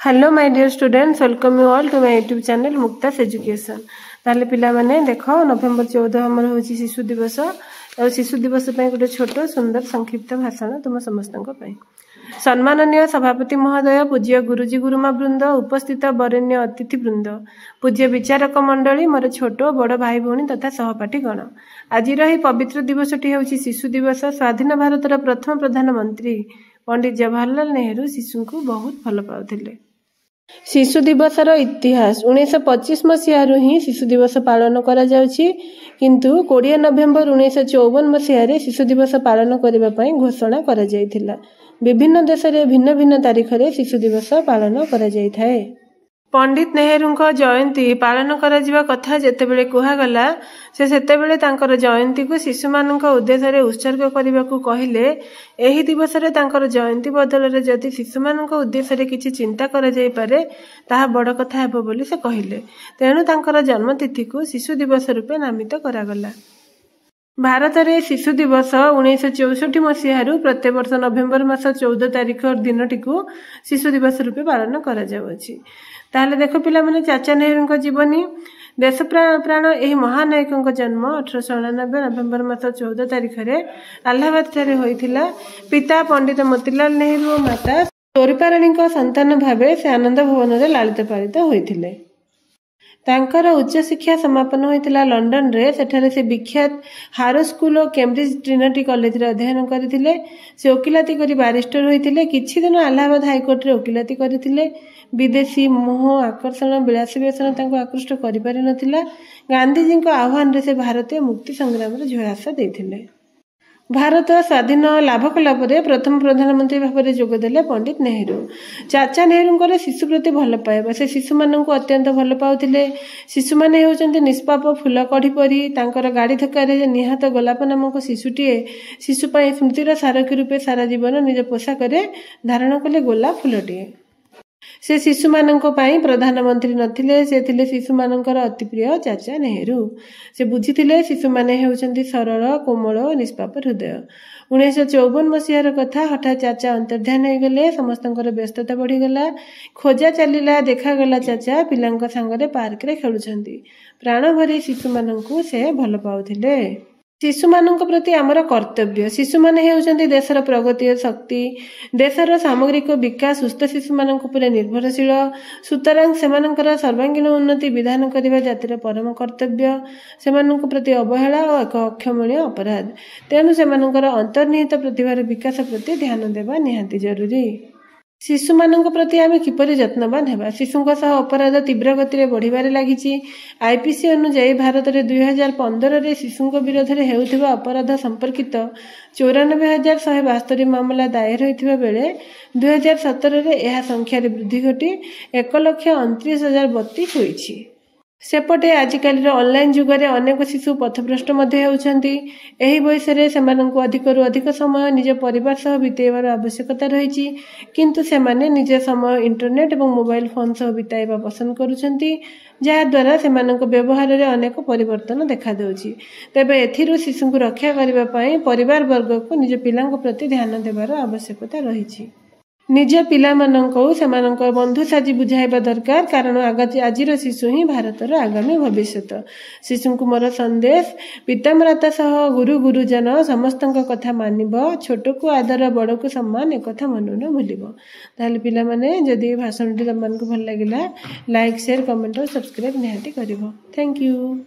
Hello my dear students, welcome you all to my YouTube channel Mukta's education. ताले पिला माने देखो नवेम्बर 14 हमर होची शिशु दिवस और शिशु दिवस पे गोटे छोट सुंदर संक्षिप्त भाषण तुम समस्तक पई। सम्माननीय सभापति महोदय, पूज्य गुरुजी गुरुमा वृंद, उपस्थित वरेण्य अतिथि वृंद, पूज्य विचारक मंडली, मोर छोट बड़ भाई भौणी तथा सहपाठी गण, आज पवित्र दिवसटी होची शिशु दिवस। स्वाधीन भारतर प्रथम प्रधानमंत्री पंडित जवाहरलाल नेहरू शिशु को बहुत भल पाउथिले। शिशु दिवसर इतिहास 1925 मसीहारू ही शिशु दिवस पालन करा जाउछि, किंतु 20 नवेम्बर 1954 मसीहारे शिशु दिवस पालन करबा पई घोषणा करा जायथिला। विभिन्न देश रे भिन्न भिन्न तारीख रे शिशु दिवस पालन करा जायथाय। पंडित नेहरू जयंती पालन करा जिवा कथा जेतेबेले कुहा गला, से सेतेबेले तांकर जयंती को शिशु मानक उद्देश्य रे उत्सर्ग करबा को कहिले। एही दिवस रे तांकर जयंती बदल रे जति शिशु मानक उद्देश्य रे किछि चिंता करा जाय पारे, ताहा बड़ कथा हेबो बोली से कहिले। तेणु तांकर जन्मतिथि को शिशु दिवस रूपे नामित करा गला। भारत रे शिशु दिवस 1964 मसीहारू प्रत्येक वर्ष नवेम्बर मास 14 तारीख दिनटी को शिशु दिवस रूपे पालन करा जाउछि। ताहले देखो पिला माने चाचा नेहरू जीवनी। देश प्राण एही महानायक जन्म 1899 नवेम्बर मास 14 तारीख रे अलाहाबाद ठारे होइथिला। पिता पंडित मोतीलाल नेहरू और माता स्वरूपाराणी संतान भावे से आनंद भवन रे लालित पालित होइथिले। तांकर उच्च शिक्षा समापन होइथिला लंडन रे। सेठारे से विख्यात हारो स्कूल और कैम्ब्रिज ट्रिनिटी कॉलेज रे अध्ययन करथिले। से वकिलाती करी बारिस्टर होइथिले। किछि दिन अलाहाबाद हाईकोर्ट रे वकिलाती करथिले। विदेशी मोह आकर्षण विलासी व्यसन तांको आकृष्ट करि पारि नथिला। गांधीजी को आह्वान रे से भारतीय मुक्ति संग्राम रे झयासा देथिले। भारत स्वाधीन लाभ कला परे प्रथम प्रधानमंत्री भाव में जोगदेले पंडित नेहरू। चाचा नेहरू शिशु प्रति भल पाइबा, से शिशु मानक अत्यंत भल पाउथिले। शिशु माने हेउचंती निष्पाप फूल कढ़ी परी। तांकर गाड़ी धक्कारे निहत गोलाप नामक शिशुटीए शिशु पई स्मृतिर सारथी रूपे सारा जीवन निज पोशाकरे धारण कले गोलाप फूलटीए। से शिशु मानक पई प्रधानमंत्री नथिले, से थिले शिशु मानकर अति प्रिय चाचा नेहरू। से बुझिथिले शिशु माने हेउचंती सरल कोमल निष्पाप हृदय। 1954 मसीहार कथा। हठात चाचा अंतर्ध्यान हो गले। समस्तंकर व्यस्तता बढ़ी गला। खोजा चलिला, देखागला चाचा पिलांक संगरे पार्क रे खेलुछंती। प्राण भरी शिशु मानकू से भल पाउथिले। शिशु मानक प्रति आमर कर्तव्य। शिशु माने हेउचंती देशर प्रगति शक्ति। देशर सामग्रिक विकास सुस्थ शिशु मानक उपरे निर्भरशील। सुतरां सेमानकर सर्वांगीण उन्नति विधान करिबा जातिर परम कर्तव्य। सेमानक प्रति अवहेला और एक अक्षमणीय अपराध। तेणु सेमानकर अंतर्निहित प्रतिभार विकास प्रति ध्यान देबा निहांती जरूरी। शिशु मानक प्रति आमे किपरि जत्नवान हेबा। शिशुंक सह अपराध तीव्र गति रे बढ़िबारे लागिछि। आईपीसी अनुसार भारत रे 2015 रे शिशुंक विरोध रे हेउथिबा अपराध संपर्कित 94,172 मामला दायर होइथिबा बेले 2017 रे एहा संख्या रे वृद्धि घटी 1,29,032 होइछि। सेपटे आजिकाली ऑनलाइन जुग रे अनेक शिशु पथभ्रष्ट मध्य हेउछंती। एही बयस रे सेमानंकु अधिकरु अधिक समय निज परिवार सह बितेबार आवश्यकता रहिछि, किंतु सेमाने निज समय इंटरनेट एवं मोबाइल फोन सह बिताइबा पसंद करूछंती, जहा द्वारा सेमानंक व्यवहार रे अनेक परिवर्तन देखा देउछि। तबे एथिरु शिशुंकु रक्षा करिबा पई परिवार वर्ग को निज पिलांक प्रति ध्यान देबार आवश्यकता रहिछि। निज पिला मानंकु सेमानंक बंधु साजी बुझाइबा दरकार, कारण आजिर शिशु ही भारतर आगामी भविष्यत। शिशुंकु मोर संदेश, पितामाता सह गुरु गुरुजन समस्तंक कथा मानिब। छोट को आदर, बड़ को सम्मान, एक कथा मन न भूलिब। ताले पिला माने जदि भाषणटी तमनको भल लागिला, लाइक शेयर कमेंट और सब्सक्राइब निहाती करिवो। Thank you.